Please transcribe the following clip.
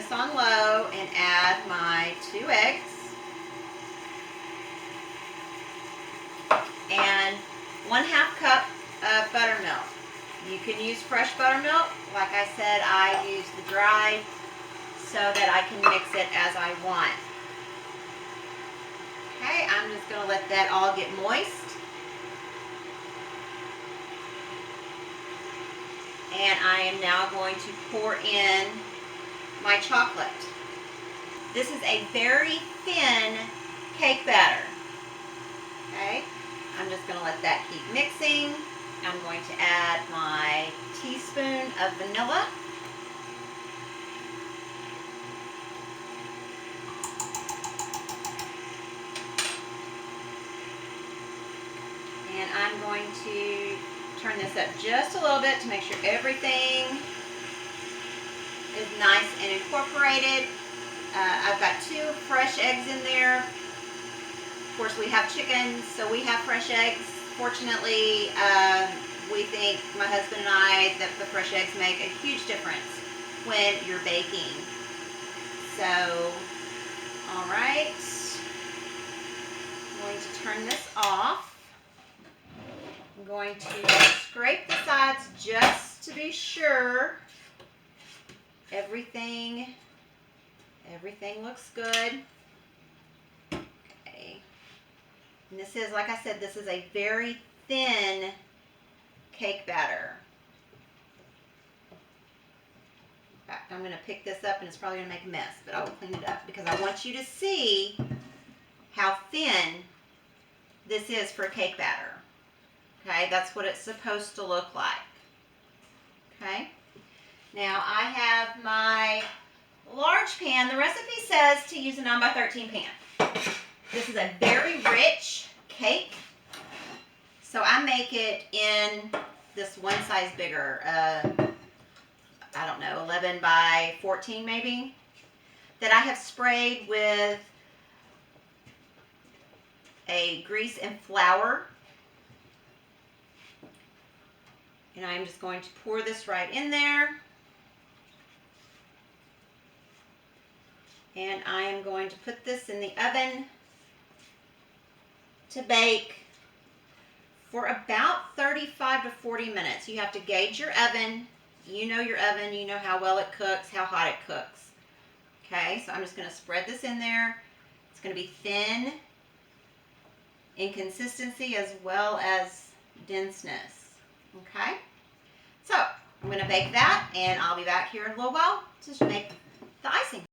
this on low and add my 2 eggs and 1/2 cup of buttermilk. You can use fresh buttermilk. Like I said, I use the dried so that I can mix it as I want. Okay, I'm just going to let that all get moist. And I am now going to pour in my chocolate. This is a very thin cake batter. Okay, I'm just going to let that keep mixing. I'm going to add my teaspoon of vanilla. And I'm going to turn this up just a little bit to make sure everything is nice and incorporated. I've got 2 fresh eggs in there. Of course, we have chickens, so we have fresh eggs. Fortunately, we think, my husband and I, that the fresh eggs make a huge difference when you're baking. So, all right. I'm going to turn this off. I'm going to scrape the sides just to be sure everything looks good. Okay. And this is, like I said, this is a very thin cake batter. In fact, I'm going to pick this up and it's probably going to make a mess, but I will clean it up because I want you to see how thin this is for cake batter. Okay, that's what it's supposed to look like. Okay, now I have my large pan. The recipe says to use a 9x13 pan. This is a very rich cake, so I make it in this one size bigger, I don't know, 11x14 maybe, that I have sprayed with a grease and flour. And I'm just going to pour this right in there. And I am going to put this in the oven to bake for about 35 to 40 minutes. You have to gauge your oven. You know your oven. You know how well it cooks, how hot it cooks. Okay, so I'm just going to spread this in there. It's going to be thin in consistency as well as denseness. Okay, so I'm going to bake that, and I'll be back here in a little while to make the icing.